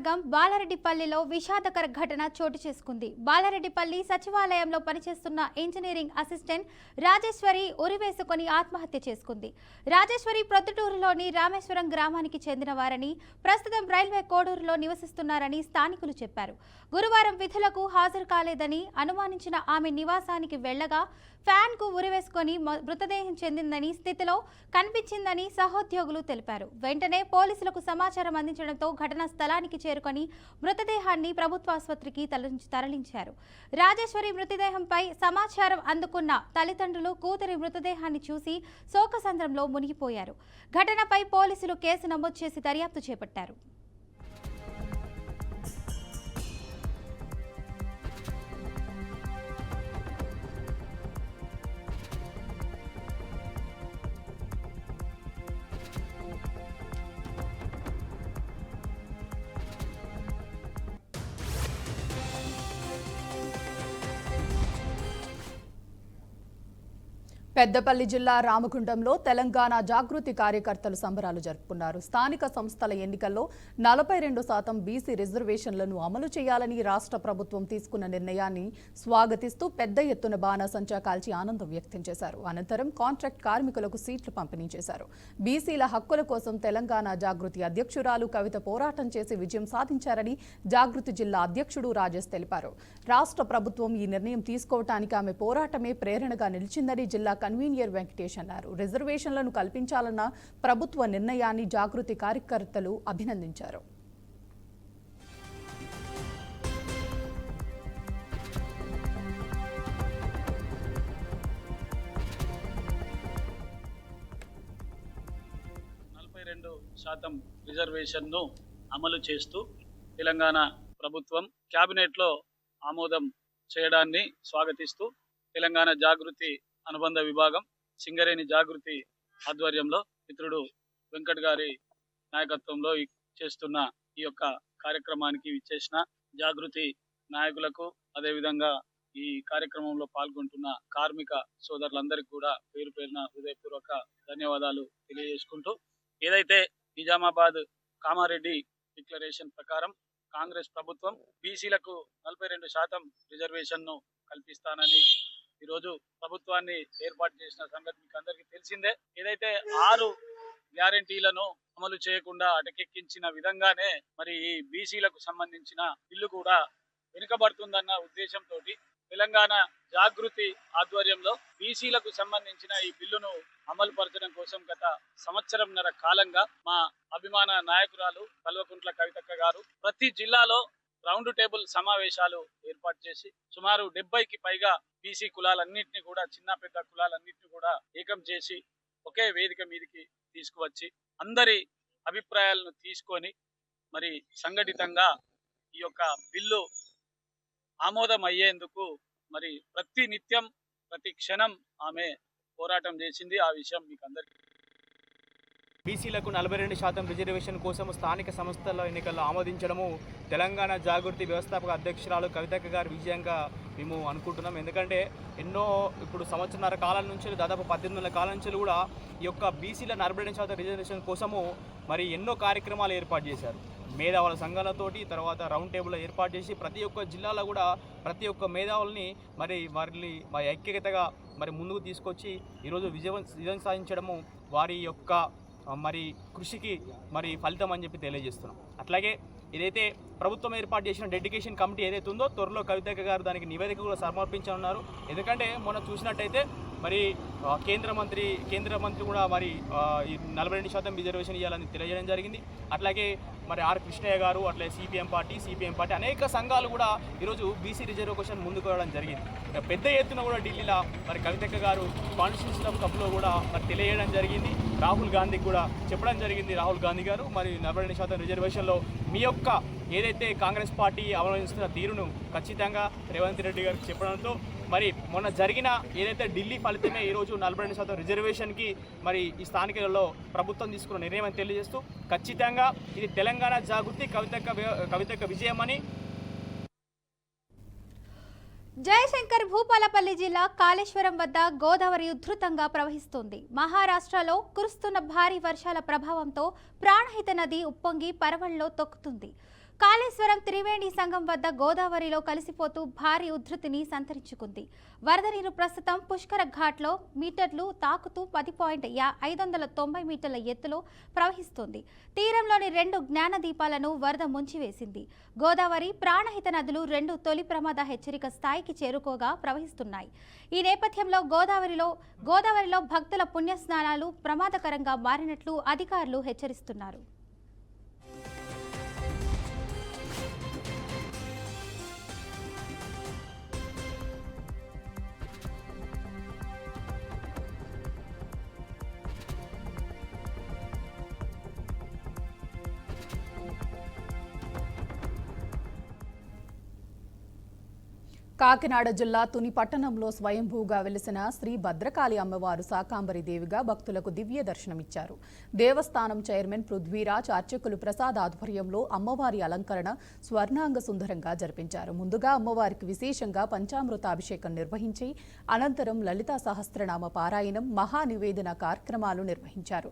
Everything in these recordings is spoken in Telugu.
నియోజకవర్గం బాలరెడ్డిపల్లిలో విషాదకర ఘటన చోటు చేసుకుంది. బాలరెడ్డిపల్లి సచివాలయంలో పనిచేస్తున్న ఇంజనీరింగ్ అసిస్టెంట్ రాజేశ్వరి ఉరివేసుకొని ఆత్మహత్య చేసుకుంది. రాజేశ్వరి ప్రొద్దుటూరులోని రామేశ్వరం గ్రామానికి చెందిన వారని, ప్రస్తుతం రైల్వే కోడూరులో నివసిస్తున్నారని స్థానికులు చెప్పారు. గురువారం విధులకు హాజరు కాలేదని అనుమానించిన ఆమె నివాసానికి వెళ్లగా ఫ్యాన్ కు ఉరివేసుకొని మృతదేహం చెందిందని స్థితిలో కనిపించిందని సహోద్యోగులు తెలిపారు. వెంటనే పోలీసులకు సమాచారం అందించడంతో ఘటనా స్థలానికి చేరుకొని మృతదేహాన్ని ప్రభుత్వ ఆసుపత్రికి తరలించారు. రాజేశ్వరి మృతదేహంపై సమాచారం అందుకున్న తల్లిదండ్రులు కూతురి మృతదేహాన్ని చూసి శోకసంద్రంలో మునిగిపోయారు. ఘటనపై పోలీసులు కేసు నమోదు చేసి దర్యాప్తు చేపట్టారు. పెద్దపల్లి జిల్లా రామగుండంలో తెలంగాణ జాగృతి కార్యకర్తలు సంబరాలు జరుపుకున్నారు. స్థానిక సంస్థల ఎన్నికల్లో 42% బీసీ రిజర్వేషన్లను అమలు చేయాలని రాష్ట్ర ప్రభుత్వం తీసుకున్న నిర్ణయాన్ని స్వాగతిస్తూ పెద్ద ఎత్తున బాణాసంచా కాల్చి ఆనందం వ్యక్తం చేశారు. అనంతరం కాంట్రాక్ట్ కార్మికులకు సీట్లు పంపిణీ చేశారు. బీసీల హక్కుల కోసం తెలంగాణ జాగృతి అధ్యక్షురాలు కవిత పోరాటం చేసి విజయం సాధించారని జాగృతి జిల్లా అధ్యక్షుడు రాజేష్ తెలిపారు. రాష్ట్ర ప్రభుత్వం ఈ నిర్ణయం తీసుకోవటానికి ఆమె పోరాటమే ప్రేరణగా నిలిచిందని జిల్లా కన్వీనర్ వెంకటేష్ అన్నారు. రిజర్వేషన్లను కల్పించాలన్న ప్రభుత్వ నిర్ణయాన్ని జాగృతి కార్యకర్తలు అభినందించారు. రిజర్వేషన్ను అమలు చేస్తూ తెలంగాణ ప్రభుత్వం కేబినెట్లో ఆమోదం చేయడాన్ని స్వాగతిస్తూ తెలంగాణ జాగృతి అనుబంధ విభాగం సింగరేణి జాగృతి ఆధ్వర్యంలో మిత్రుడు వెంకట్ గారి నాయకత్వంలో చేస్తున్న ఈ యొక్క కార్యక్రమానికి విచ్చేసిన జాగృతి నాయకులకు, అదేవిధంగా ఈ కార్యక్రమంలో పాల్గొంటున్న కార్మిక సోదరులందరికీ కూడా పేరు పేరున హృదయపూర్వక ధన్యవాదాలు తెలియజేసుకుంటూ, ఏదైతే నిజామాబాద్ కామారెడ్డి డిక్లరేషన్ ప్రకారం కాంగ్రెస్ ప్రభుత్వం బీసీలకు 42% రిజర్వేషన్ను కల్పిస్తానని ఈరోజు ప్రభుత్వాన్ని ఏర్పాటు చేసిన సంగతి మీకు అందరికీ తెలిసిందే. ఏదైతే 6 గ్యారెంటీలను అమలు చేయకుండా అటకెక్కించిన విధంగానే మరి ఈ బీసీలకు సంబంధించిన బిల్లు కూడా వెనుకబడుతుందన్న ఉద్దేశంతో తెలంగాణ జాగృతి ఆధ్వర్యంలో బీసీలకు సంబంధించిన ఈ బిల్లును అమలు పరచడం కోసం గత సంవత్సరంన్నర కాలంగా మా అభిమాన నాయకురాలు కల్వకుంట్ల కవితక్క గారు ప్రతి జిల్లాలో రౌండ్ టేబుల్ సమావేశాలు ఏర్పాటు చేసి సుమారు 70కి పైగా బీసీ కులాలన్నింటినీ కూడా, చిన్న పెద్ద కులాలన్నింటినీ కూడా ఏకం చేసి ఒకే వేదిక మీదకి తీసుకువచ్చి అందరి అభిప్రాయాలను తీసుకొని మరి సంఘటితంగా ఈ యొక్క బిల్లు ఆమోదం అయ్యేందుకు మరి ప్రతి నిత్యం ప్రతి క్షణం ఆమె పోరాటం చేసింది. ఆ విషయం మీకు అందరికీ. బీసీలకు 42% రిజర్వేషన్ కోసం స్థానిక సంస్థల ఎన్నికల్లో ఆమోదించడము తెలంగాణ జాగృతి వ్యవస్థాపక అధ్యక్షురాలు కవితక్క గారి విజయంగా మేము అనుకుంటున్నాం. ఎందుకంటే ఇప్పుడు సంవత్సరాల కాలం నుంచి, దాదాపు 18 నెలల కాలం నుంచి కూడా ఈ యొక్క బీసీల 42% రిజర్వేషన్ కోసము మరి ఎన్నో కార్యక్రమాలు ఏర్పాటు చేశారు. మేధావుల సంఘాలతోటి, తర్వాత రౌండ్ టేబుల్ ఏర్పాటు చేసి ప్రతి ఒక్క జిల్లాలో కూడా ప్రతి ఒక్క మేధావుల్ని మరి వారిని ఐక్యతగా మరి ముందుకు తీసుకొచ్చి ఈరోజు విజయం సాధించడము వారి యొక్క మరి కృషికి మరి ఫలితం అని చెప్పి తెలియజేస్తున్నాం. అట్లాగే ఏదైతే ప్రభుత్వం ఏర్పాటు చేసిన డెడికేషన్ కమిటీ ఏదైతే ఉందో త్వరలో కవితక్క గారు దానికి నివేదిక కూడా సమర్పించనున్నారు. ఎందుకంటే మొన్న చూసినట్టయితే మరి కేంద్ర మంత్రి కూడా మరి ఈ 42% రిజర్వేషన్ ఇవ్వాలని తెలియజేయడం జరిగింది. అట్లాగే మరి ఆర్ కృష్ణయ్య గారు, అట్లే సిపిఎం పార్టీ అనేక సంఘాలు కూడా ఈరోజు బీసీ రిజర్వేషన్ ముందుకు రావడం జరిగింది. పెద్ద ఎత్తున కూడా ఢిల్లీలో మరి కవితక్క గారు కాన్స్టిట్యూషన్ కప్లో కూడా మరి తెలియజేయడం జరిగింది. రాహుల్ గాంధీకి కూడా చెప్పడం జరిగింది. రాహుల్ గాంధీ గారు మరి 42% రిజర్వేషన్లో మీ యొక్క ఏదైతే కాంగ్రెస్ పార్టీ అవలంబిస్తున్న తీరును ఖచ్చితంగా రేవంత్ రెడ్డి గారికి చెప్పడంతో మరి మొన్న జరిగిన ఏదైతే ఢిల్లీ ఫలితమే ఈరోజు 42% రిజర్వేషన్కి మరి ఈ స్థానికలలో ప్రభుత్వం తీసుకున్న నిర్ణయం అని తెలియజేస్తూ ఖచ్చితంగా ఇది తెలంగాణ జాగృతి కవితక్క విజయమని. జయశంకర్ భూపాలపల్లి జిల్లా కాళేశ్వరం వద్ద గోదావరి ఉధృతంగా ప్రవహిస్తోంది. మహారాష్ట్రలో కురుస్తున్న భారీ వర్షాల ప్రభావంతో ప్రాణహిత నది ఉప్పొంగి పరవళ్లలో తొక్కుతుంది. కాళేశ్వరం త్రివేణి సంఘం వద్ద గోదావరిలో కలిసిపోతూ భారీ ఉధృతిని సంతరించుకుంది. వరద నీరు ప్రస్తుతం పుష్కర ఘాట్లో మీటర్లు తాకుతూ 10.590 మీటర్ల ఎత్తులో ప్రవహిస్తోంది. తీరంలోని 2 జ్ఞాన దీపాలను వరద ముంచివేసింది. గోదావరి, ప్రాణహిత నదులు 2 తొలి ప్రమాద హెచ్చరిక స్థాయికి చేరుకోగా ప్రవహిస్తున్నాయి. ఈ నేపథ్యంలో గోదావరిలో భక్తుల పుణ్యస్నానాలు ప్రమాదకరంగా మారినట్లు అధికారులు హెచ్చరిస్తున్నారు. కాకినాడ జిల్లా తుని పట్టణంలో స్వయంభూగా వెలిసిన శ్రీ భద్రకాళి అమ్మవారు శాకాంబరి దేవిగా భక్తులకు దివ్య దర్శనమిచ్చారు. దేవస్థానం చైర్మన్ పృథ్వీరాజ్, అర్చకులు ప్రసాద్ ఆధ్వర్యంలో అమ్మవారి అలంకరణ స్వర్ణాంగ సుందరంగా జరిపించారు. ముందుగా అమ్మవారికి విశేషంగా పంచామృతాభిషేకం నిర్వహించి అనంతరం లలితా సహస్రనామ పారాయణం, మహానివేదన కార్యక్రమాలు నిర్వహించారు.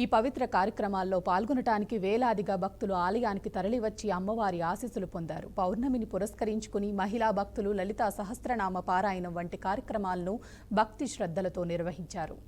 ఈ పవిత్ర కార్యక్రమాల్లో పాల్గొనటానికి వేలాదిగా భక్తులు ఆలయానికి తరలివచ్చి అమ్మవారి ఆశీస్సులు పొందారు. పౌర్ణమిని పురస్కరించుకుని మహిళా భక్తులు లలితా సహస్రనామ పారాయణం వంటి కార్యక్రమాలను భక్తి శ్రద్ధలతో నిర్వహించారు.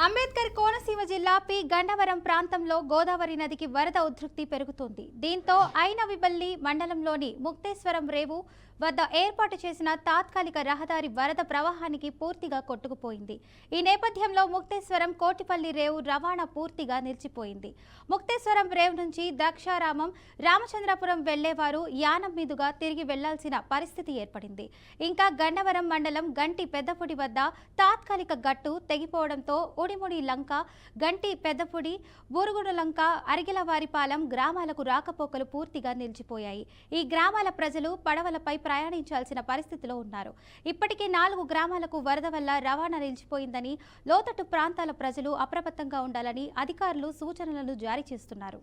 అంబేద్కర్ కోనసీమ జిల్లా పి గండవరం ప్రాంతంలో గోదావరి నదికి వరద ఉధృతి పెరుగుతోంది. దీంతో ఐనవిబల్లి మండలంలోని ముక్తేశ్వరం రేవు వద్ద ఏర్పాటు చేసిన తాత్కాలిక రహదారి వరద ప్రవాహానికి పూర్తిగా కొట్టుకుపోయింది. ఈ నేపథ్యంలో ముక్తేశ్వరం కోటిపల్లి రేవు రవాణా పూర్తిగా నిలిచిపోయింది. ముక్తేశ్వరం రేవు నుంచి ద్రాక్షారామం, రామచంద్రపురం వెళ్లేవారు యానం మీదుగా తిరిగి వెళ్లాల్సిన పరిస్థితి ఏర్పడింది. ఇంకా గన్నవరం మండలం గంటి పెద్దపొడి వద్ద తాత్కాలిక గట్టు తెగిపోవడంతో ఉడిముడి లంక, గంటి పెద్దపొడి, బూరుగుడు లంక, అరిగిలవారిపాలెం గ్రామాలకు రాకపోకలు పూర్తిగా నిలిచిపోయాయి. ఈ గ్రామాల ప్రజలు పడవలపై ప్రయాణించాల్సిన పరిస్థితిలో ఉన్నారు. ఇప్పటికే 4 గ్రామాలకు వరద వల్ల రవాణా నిలిచిపోయిందని, లోతట్టు ప్రాంతాల ప్రజలు అప్రమత్తంగా ఉండాలని అధికారులు సూచనలను జారీ చేస్తున్నారు.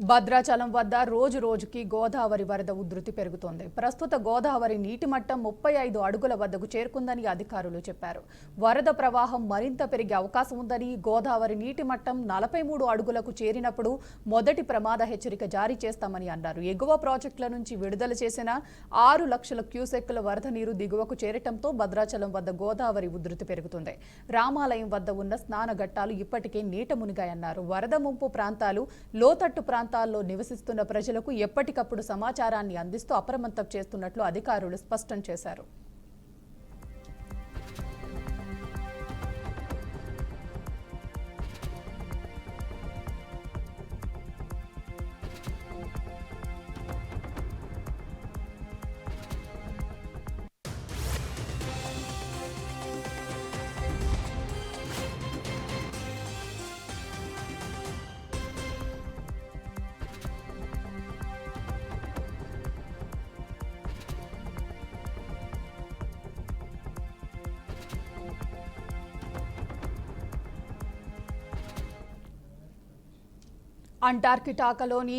భద్రాచలం వద్ద రోజు రోజుకి గోదావరి వరద ఉధృతి పెరుగుతోంది. ప్రస్తుత గోదావరి నీటి మట్టం 35 అడుగుల వద్దకు చేరుకుందని అధికారులు చెప్పారు. వరద ప్రవాహం మరింత పెరిగే అవకాశం ఉందని, గోదావరి నీటి మట్టం 43 అడుగులకు చేరినప్పుడు మొదటి ప్రమాద హెచ్చరిక జారీ చేస్తామని అన్నారు. ఎగువ ప్రాజెక్టుల నుంచి విడుదల చేసిన 6 లక్షల క్యూసెక్కుల వరద నీరు దిగువకు చేరటంతో భద్రాచలం వద్ద గోదావరి ఉధృతి పెరుగుతుంది. రామాలయం వద్ద ఉన్న స్నాన ఘట్టాలు ఇప్పటికే నీట మునిగాయన్నారు. వరద ముంపు ప్రాంతాలు, లోతట్టు ప్రాంతాల్లో నివసిస్తున్న ప్రజలకు ఎప్పటికప్పుడు సమాచారాన్ని అందిస్తూ అప్రమత్తం చేస్తున్నట్లు అధికారులు స్పష్టం చేశారు. అంటార్కిటికాలోని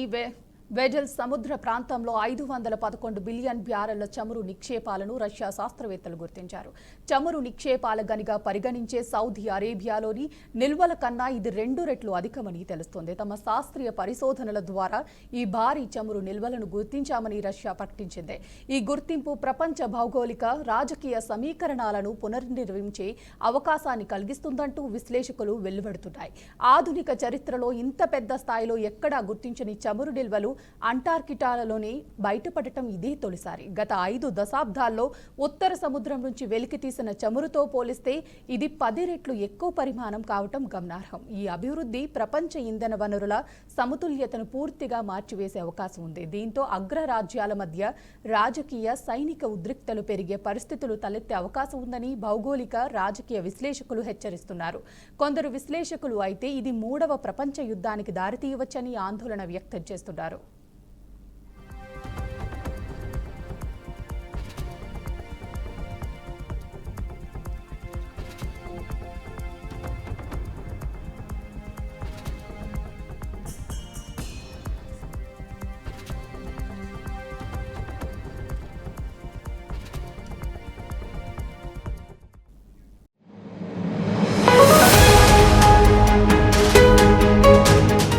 వెజల్ సముద్ర ప్రాంతంలో 511 బిలియన్ బ్యారెళ్ల చమురు నిక్షేపాలను రష్యా శాస్త్రవేత్తలు గుర్తించారు. చమురు నిక్షేపాల గనిగా పరిగణించే సౌదీ అరేబియాలోని నిల్వల కన్నా ఇది 2 రెట్లు అధికమని తెలుస్తోంది. తమ శాస్త్రీయ పరిశోధనల ద్వారా ఈ భారీ చమురు నిల్వలను గుర్తించామని రష్యా ప్రకటించింది. ఈ గుర్తింపు ప్రపంచ భౌగోళిక రాజకీయ సమీకరణాలను పునర్నిర్మించే అవకాశాన్ని కలిగిస్తుందంటూ విశ్లేషకులు వెలువడుతున్నాయి. ఆధునిక చరిత్రలో ఇంత పెద్ద స్థాయిలో ఎక్కడా గుర్తించని చమురు నిల్వలు అంటార్కిటికాలోనే బయటపడటం ఇదే తొలిసారి. గత 5 దశాబ్దాల్లో ఉత్తర సముద్రం నుంచి వెలికి తీసిన చమురుతో పోలిస్తే ఇది 10 రెట్లు ఎక్కువ పరిమాణం కావటం గమనార్హం. ఈ అభివృద్ధి ప్రపంచ ఇంధన వనరుల సమతుల్యతను పూర్తిగా మార్చివేసే అవకాశం ఉంది. దీంతో అగ్రరాజ్యాల మధ్య రాజకీయ సైనిక ఉద్రిక్తలు పెరిగే పరిస్థితులు తలెత్తే అవకాశం ఉందని భౌగోళిక రాజకీయ విశ్లేషకులు హెచ్చరిస్తున్నారు. కొందరు విశ్లేషకులు అయితే ఇది 3వ ప్రపంచ యుద్ధానికి దారితీయవచ్చని ఆందోళన వ్యక్తం చేస్తున్నారు.